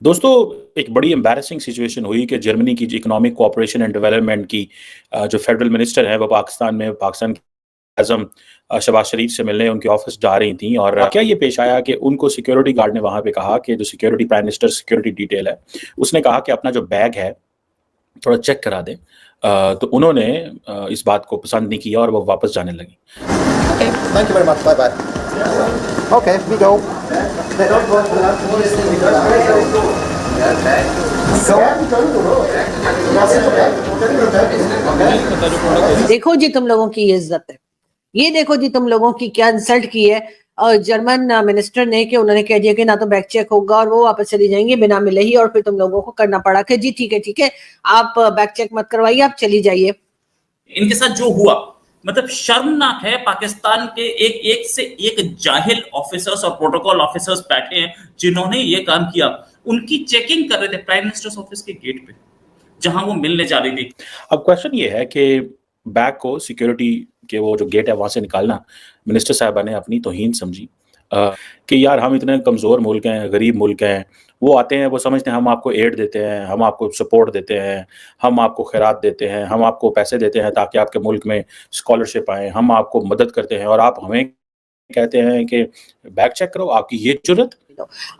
दोस्तों, एक बड़ी एम्बैरेसिंग सिचुएशन हुई कि जर्मनी की जो इकोनॉमिक कोऑपरेशन एंड डेवलपमेंट की जो फेडरल मिनिस्टर हैं वो पाकिस्तान के आज़म शहबाज शरीफ से मिलने उनके ऑफिस जा रही थी और क्या ये पेश आया कि उनको सिक्योरिटी गार्ड ने वहाँ पे कहा कि जो security prime minister security detail है, उसने कहा कि अपना जो बैग है थोड़ा चेक करा दें। तो उन्होंने इस बात को पसंद नहीं किया और वो वापस जाने लगी। Okay, thank you very much. Bye bye. Okay, we go. They don't go to that. देखो जी तुम लोगों की ये इज्जत है, ये देखो जी तुम लोगों की क्या इंसल्ट की है। और जर्मन मिनिस्टर ने कि उन्होंने कह दिया कि ना तो बैग चेक होगा और वो वापस चली जाएंगे बिना मिले ही, और फिर तुम लोगों को करना पड़ा कि जी ठीक है आप बैग चेक मत करवाइए, आप चली जाइए। इनके साथ जो हुआ मतलब शर्मनाक है। पाकिस्तान के एक एक से एक जाहिल ऑफिसर्स और प्रोटोकॉल ऑफिसर्स बैठे हैं जिन्होंने ये काम किया। उनकी चेकिंग कर रहे थे प्राइम मिनिस्टर्स ऑफिस के गेट पे जहां वो मिलने जा रही थी। अब क्वेश्चन ये है कि बैग को सिक्योरिटी के वो जो गेट है वहां से निकालना मिनिस्टर साहबा ने अपनी तौहीन समझी। कि यार हम इतने कमज़ोर मुल्क हैं, गरीब मुल्क हैं, वो आते हैं, वो समझते हैं हम आपको एड देते हैं, हम आपको सपोर्ट देते हैं, हम आपको खैरात देते हैं, हम आपको पैसे देते हैं ताकि आपके मुल्क में स्कॉलरशिप आए, हम आपको मदद करते हैं और आप हमें कहते हैं कि बैग चेक करो, आपकी ये जुर्रत।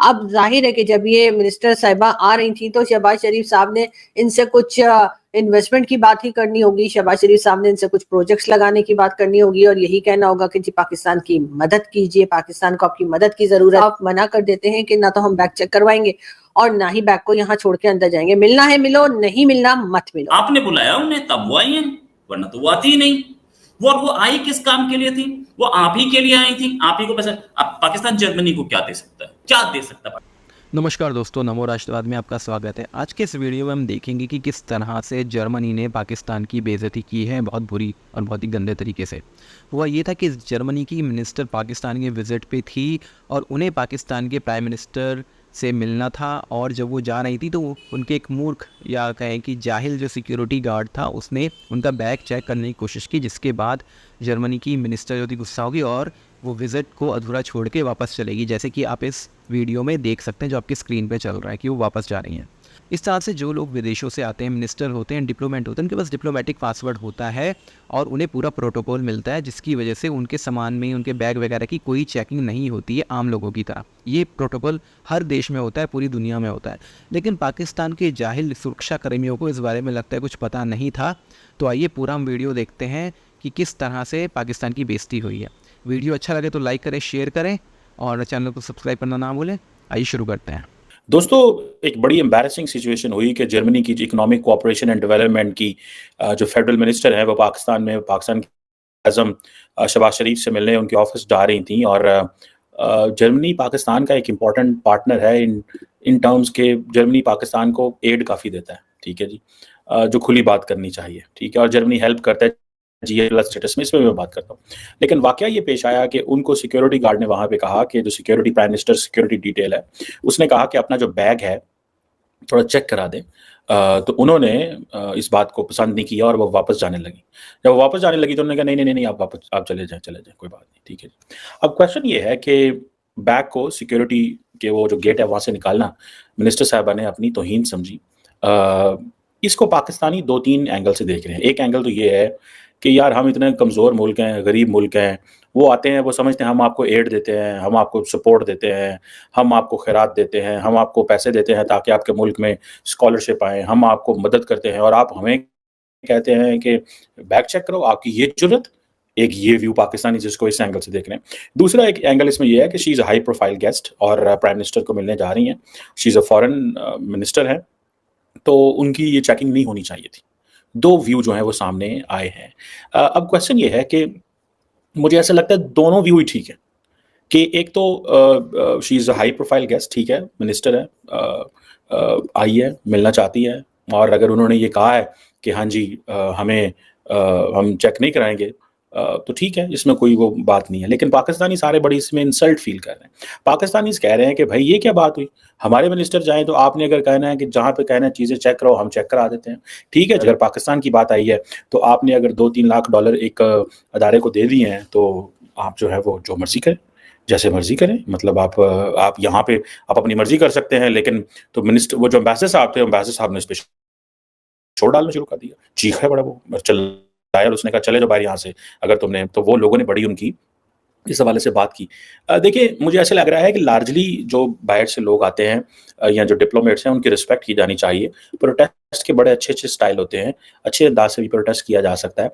अब जाहिर है कि जब ये मिनिस्टर साहिबा आ रही थी तो शहबाज शरीफ साहब ने इनसे कुछ इन्वेस्टमेंट की बात ही करनी होगी, शहबाज शरीफ साहब ने इनसे कुछ प्रोजेक्ट्स लगाने की बात करनी होगी और यही कहना होगा कि जी पाकिस्तान की मदद कीजिए, पाकिस्तान को आपकी मदद की जरूरत। आप मना कर देते हैं कि ना तो हम बैग चेक करवाएंगे और ना ही बैग को यहाँ छोड़ के अंदर जाएंगे। मिलना है मिलो, नहीं मिलना मत मिलो। आपने बुलाया उन्हें तब वो आई है, वरना तो वो आती ही नहीं। वो आई किस काम के लिए थी? वो आप ही के लिए आई थी, आप ही को पैसा। अब पाकिस्तान जर्मनी को क्या दे सकता है, क्या दे सकता है? नमस्कार दोस्तों, नमो राष्ट्रवाद में आपका स्वागत है। आज के इस वीडियो में हम देखेंगे कि किस तरह से जर्मनी ने पाकिस्तान की बेइज्जती की है, बहुत बुरी और बहुत ही गंदे तरीके से। हुआ ये था कि जर्मनी की मिनिस्टर पाकिस्तान के विज़िट पे थी और उन्हें पाकिस्तान के प्राइम मिनिस्टर से मिलना था, और जब वो जा रही थी तो उनके एक मूर्ख या कहें कि जाहिल जो सिक्योरिटी गार्ड था उसने उनका बैग चेक करने की कोशिश की, जिसके बाद जर्मनी की मिनिस्टर जो थी गुस्सा होगी और वो विज़िट को अधूरा छोड़ के वापस चलेगी, जैसे कि आप इस वीडियो में देख सकते हैं जो आपकी स्क्रीन पे चल रहा है कि वो वापस जा रही हैं। इस तरह से जो लोग विदेशों से आते हैं, मिनिस्टर होते हैं, डिप्लोमेट होते हैं, उनके पास डिप्लोमेटिक पासवर्ड होता है और उन्हें पूरा प्रोटोकॉल मिलता है, जिसकी वजह से उनके सामान में, उनके बैग वगैरह की कोई चेकिंग नहीं होती है आम लोगों की तरह। ये प्रोटोकॉल हर देश में होता है, पूरी दुनिया में होता है। लेकिन पाकिस्तान के जाहिल सुरक्षा कर्मियों को इस बारे में लगता है कुछ पता नहीं था। तो आइए पूरा हम वीडियो देखते हैं कि किस तरह से पाकिस्तान की बेइज्जती हुई है। वीडियो अच्छा लगे तो लाइक करें, शेयर करें और चैनल को सब्सक्राइब करना ना भूलें। आइए शुरू करते हैं। दोस्तों, एक बड़ी एम्बैरेसिंग सिचुएशन हुई कि जर्मनी की जो इकोनॉमिक कोऑपरेशन एंड डेवलपमेंट की जो फेडरल मिनिस्टर है वो पाकिस्तान के आज़म शहबाज शरीफ से मिलने उनके ऑफिस जा रही थी और जर्मनी पाकिस्तान का एक इम्पॉर्टेंट पार्टनर है इन टर्म्स के जर्मनी पाकिस्तान को एड काफ़ी देता है, ठीक है जी। जो खुली बात करनी चाहिए, ठीक है, और जर्मनी हेल्प करता है GA+ स्टेटस में, इसमें मैं बात करता हूँ। लेकिन वाकया ये पेश आया कि उनको सिक्योरिटी गार्ड ने वहाँ पे कहा कि जो security prime minister security detail है, उसने कहा कि अपना जो बैग है थोड़ा चेक करा दें। तो उन्होंने इस बात को पसंद नहीं किया और वो वापस जाने लगी। जब वो वापस जाने लगी तो उन्होंने कहा नहीं, आप चले जाएँ, कोई बात नहीं, ठीक है। अब क्वेश्चन ये है कि बैग को सिक्योरिटी के वो जो गेट है वहाँ से निकालना मिनिस्टर साहिबा ने अपनी तौहीन समझी। इसको पाकिस्तानी 2-3 एंगल से देख रहे हैं। एक एंगल तो ये है कि यार हम इतने कमज़ोर मुल्क हैं, गरीब मुल्क हैं, वो आते हैं, वो समझते हैं हम आपको एड देते हैं, हम आपको सपोर्ट देते हैं, हम आपको खैरात देते हैं, हम आपको पैसे देते हैं ताकि आपके मुल्क में स्कॉलरशिप आए, हम आपको मदद करते हैं और आप हमें कहते हैं कि बैग चेक करो, आपकी ये जुर्रत। एक ये व्यू पाकिस्तानी जिसको इस एंगल से देख रहे हैं। दूसरा एक एंगल इसमें ये है कि she is a high profile guest और प्राइम मिनिस्टर को मिलने जा रही हैं। She is a foreign minister है, तो उनकी ये चेकिंग नहीं होनी चाहिए थी। 2 व्यू जो हैं वो सामने आए हैं। अब क्वेश्चन ये है कि मुझे ऐसा लगता है दोनों व्यू ही ठीक है कि एक तो she is a high profile guest, ठीक है, मिनिस्टर है, आई है, मिलना चाहती है और अगर उन्होंने ये कहा है कि हाँ जी हम चेक नहीं कराएँगे, तो ठीक है, इसमें कोई वो बात नहीं है। लेकिन पाकिस्तानी सारे बड़ी इसमें इंसल्ट फ़ील कर रहे हैं। पाकिस्तानीज़ कह रहे हैं कि भाई ये क्या बात हुई? हमारे मिनिस्टर जाएँ तो आपने अगर कहना है कि जहाँ पे कहना है चीज़ें चेक कराओ, हम चेक करा देते हैं। ठीक है, अगर पाकिस्तान की बात आई है तो आपने अगर $2-3 लाख एक अदारे को दे दिए हैं तो आप जो है वो जो मर्ज़ी करें। जैसे मर्जी करें, मतलब आप यहाँ पे आप अपनी मर्जी कर सकते हैं, लेकिन तो मिनिस्टर वो जो एम्बेसडर साहब थे, एम्बेसडर साहब ने इस पे शोर डालना शुरू कर दिया। चीखा बड़ा वो, चिल्लाया और उसने कहा चले जाओ बाहर यहाँ से, अगर तुमने, तो वो लोगों ने बड़ी उनकी इस हवाले से बात की। देखिए, मुझे ऐसा लग रहा है कि लार्जली जो बाहर से लोग आते हैं या जो डिप्लोमेट्स हैं, उनकी रिस्पेक्ट की जानी चाहिए। प्रोटेस्ट के बड़े अच्छे-अच्छे स्टाइल होते हैं, अच्छे अंदाज से भी प्रोटेस्ट किया जा सकता है।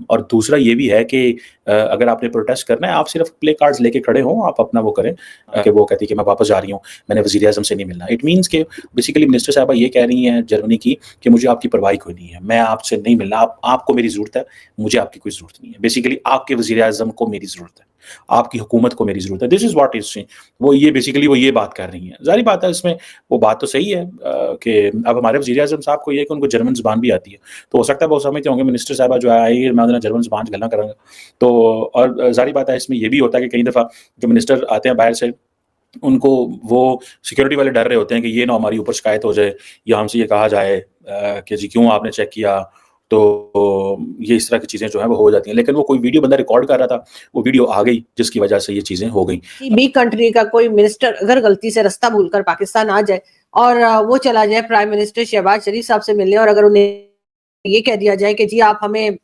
और दूसरा ये भी है कि अगर आपने प्रोटेस्ट करना है, आप सिर्फ प्ले कार्ड्स लेके खड़े हों, आप अपना वो करें कि वो कहती है कि मैं वापस जा रही हूँ, मैंने वज़ीर-ए-आज़म से नहीं मिलना। इट मीन्स कि बेसिकली मिनिस्टर साहिबा ये कह रही हैं जर्मनी की कि मुझे आपकी परवाह कोई नहीं है, मैं आपसे नहीं मिलना, आपको मेरी ज़रूरत है, मुझे आपकी कोई ज़रूरत नहीं है। बेसिकली आपके वज़ीर-ए-आज़म को मेरी ज़रूरत है, आपकी हुकूमत को मेरी ज़रूरत है। This is what is see, वो ये बेसिकली वो ये बात कर रही हैं। ज़ाहिर बात है, इसमें वो बात तो सही है कि अब हमारे वज़ीर-ए-आज़म साहब को ये है कि उनको जर्मन ज़ुबान भी आती है, तो हो सकता है वो समझते होंगे मिनिस्टर साहिबा जो आएगी, मैं उन्हें जर्मन ज़ुबान च गल्लां करांगा। तो और ज़ाहिर बात है, इसमें ये भी होता है कि कई दफ़ा जो मिनिस्टर आते हैं बाहर से, उनको वो सिक्योरिटी वाले डर रहे होते हैं कि ये ना हमारी ऊपर शिकायत हो जाए या हमसे ये कहा जाए कि जी क्यों आपने चेक किया, तो ये इस तरह की चीज़ें जो हैं वो हो जाती हैं। लेकिन वो कोई वीडियो बंदा रिकॉर्ड कर रहा था, वो वीडियो आ गई जिसकी वजह से ये चीज़ें हो गई। बी कंट्री का कोई मिनिस्टर अगर गलती से रास्ता भूलकर पाकिस्तान आ जाए और वो चला जाए प्राइम मिनिस्टर शहबाज शरीफ साहब से मिलने, और अगर उन्हें ये कह दिया जाए कि जी आप हमें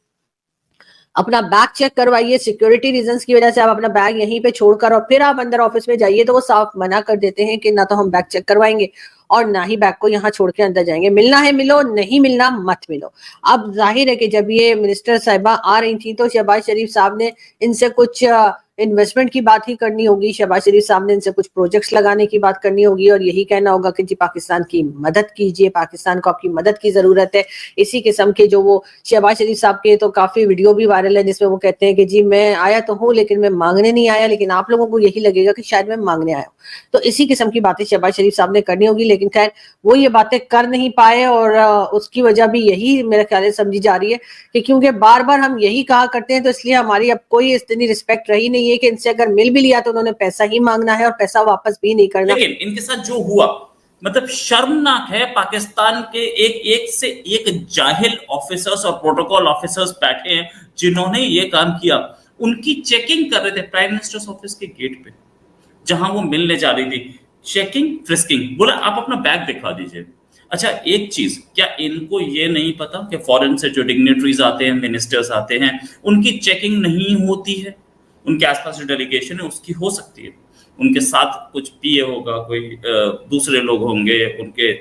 अपना बैग चेक करवाइए, सिक्योरिटी रीजंस की वजह से आप अपना बैग यहीं पे छोड़कर और फिर आप अंदर ऑफिस में जाइए, तो वो साफ मना कर देते हैं कि ना तो हम बैग चेक करवाएंगे और ना ही बैग को यहाँ छोड़ के अंदर जाएंगे। मिलना है मिलो, नहीं मिलना मत मिलो। अब जाहिर है कि जब ये मिनिस्टर साहिबा आ रही थी तो शहबाज शरीफ साहब ने इनसे कुछ इन्वेस्टमेंट की बात ही करनी होगी, शहबाज शरीफ साहब ने इनसे कुछ प्रोजेक्ट्स लगाने की बात करनी होगी और यही कहना होगा कि जी पाकिस्तान की मदद कीजिए, पाकिस्तान को आपकी मदद की जरूरत है। इसी किस्म के जो वो शहबाज शरीफ साहब के तो काफी वीडियो भी वायरल है जिसमें वो कहते हैं कि जी मैं आया तो हूँ लेकिन मैं मांगने नहीं आया, लेकिन आप लोगों को यही लगेगा कि शायद मैं मांगने आया हूँ। तो इसी किस्म की बातें शहबाज शरीफ साहब ने करनी होगी, लेकिन खैर वो ये बातें कर नहीं पाए और उसकी वजह भी यही मेरे ख्याल से समझी जा रही है कि क्योंकि बार बार हम यही कहा करते हैं, तो इसलिए हमारी अब कोई इतनी रिस्पेक्ट रही नहीं है कि इनसे अगर मिल भी लिया तो उन्होंने पैसा ही मांगना है और पैसा वापस भी नहीं करना। लेकिन इनके साथ जो हुआ मतलब शर्मनाक है। पाकिस्तान के एक से एक जाहिल ऑफिसर्स और प्रोटोकॉल ऑफिसर्स बैठे हैं जिन्होंने ये काम किया। उनकी चेकिंग कर रहे थे प्राइम मिनिस्टर्स ऑफिस के गेट पे जहां वो मिलने जा रही थी। चेकिंग, फ्रिस्किंग, बोला आप अपना बैग दिखा दीजिए। अच्छा एक चीज, क्या इनको ये नहीं पता कि फॉरेन से जो डिग्नेटरीज आते हैं, मिनिस्टर्स आते हैं, उनकी चेकिंग नहीं होती है? उनके आसपास जो डेलीगेशन है उसकी हो सकती है, उनके साथ कुछ पीए होगा, कोई दूसरे लोग होंगे, उनके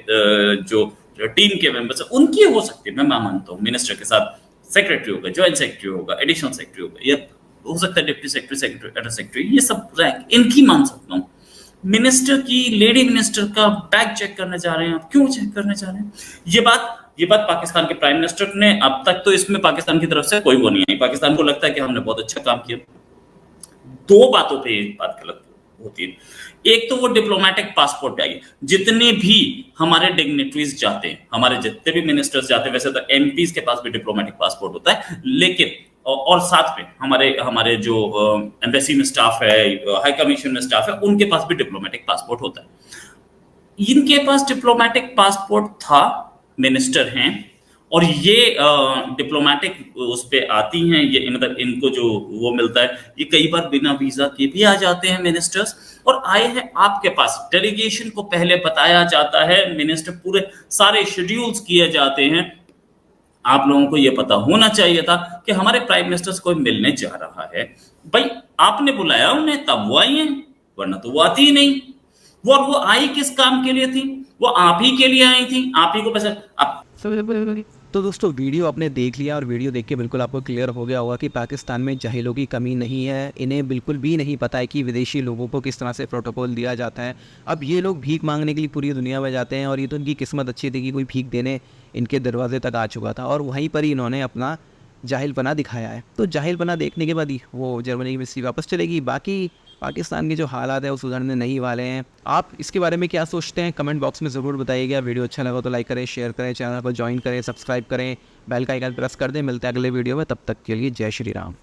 जो टीम के मेंबर्स है उनकी हो सकती है, मैं मानता हूँ। मिनिस्टर के साथ सेक्रेटरी होगा, जॉइंट सेक्रेटरी होगा, एडिशनल सेक्रेटरी होगा, या हो सकता है डिप्टी सेक्रेटरी, सेक्रेटरी, सेक्रेटरी, ये सब रैंक इनकी मान सकता हूँ। मिनिस्टर की, लेडी मिनिस्टर का बैग चेक करने जा रहे हैं आप, क्यों चेक करने जा रहे हैं? ये बात पाकिस्तान के प्राइम मिनिस्टर ने, अब तक तो इसमें पाकिस्तान की तरफ से कोई वो नहीं आई। पाकिस्तान को लगता है कि हमने बहुत अच्छा काम किया। दो बातों पे ये बात गलत होती है। एक तो वो डिप्लोमेटिक पासपोर्ट पे आई, जितने भी हमारे डिग्नेटरीज जाते हैं, हमारे जितने भी मिनिस्टर्स जाते हैं, वैसे तो एमपीज के पास भी डिप्लोमेटिक पासपोर्ट होता है, लेकिन और साथ में हमारे जो एम्बेसी में स्टाफ है, हाई कमीशन में स्टाफ है, उनके पास भी डिप्लोमेटिक पासपोर्ट होता है। इनके पास डिप्लोमेटिक पासपोर्ट था, मिनिस्टर हैं, और ये डिप्लोमेटिक उस पे आती हैं, ये मतलब इनको जो वो मिलता है, ये कई बार बिना वीजा के भी आ जाते हैं मिनिस्टर्स, और आए हैं आपके पास। डेलीगेशन को पहले बताया जाता है, मिनिस्टर पूरे सारे शेड्यूल्स किए जाते हैं। आप लोगों को ये पता होना चाहिए था कि हमारे प्राइम मिनिस्टर से कोई मिलने जा रहा है। भाई आपने बुलाया उन्हें तब वो आई हैं, वरना तो वो आती ही नहीं। वो आई किस काम के लिए थी? वो आप ही के लिए आई थी, आप ही को पैसा। तो दोस्तों वीडियो आपने देख लिया और वीडियो देख के बिल्कुल आपको क्लियर हो गया होगा कि पाकिस्तान में जाहिलों की कमी नहीं है। इन्हें बिल्कुल भी नहीं पता है कि विदेशी लोगों को किस तरह से प्रोटोकॉल दिया जाता है। अब ये लोग भीख मांगने के लिए पूरी दुनिया में जाते हैं और ये तो इनकी किस्मत अच्छी थी कि कोई भीख देने इनके दरवाजे तक आ चुका था और वहीं पर ही इन्होंने अपना जाहिलपना दिखाया है। तो जाहिलपना देखने के बाद ही वो जर्मनी की मिस्ट्री वापस चलेगी। बाकी पाकिस्तान के जो हालात है वो सुधरने नहीं वाले हैं। आप इसके बारे में क्या सोचते हैं कमेंट बॉक्स में ज़रूर बताइएगा। वीडियो अच्छा लगा तो लाइक करें, शेयर करें, चैनल को ज्वाइन करें, सब्सक्राइब करें, बेल का आइकन प्रेस कर दें। मिलते हैं अगले वीडियो में, तब तक के लिए जय श्री राम।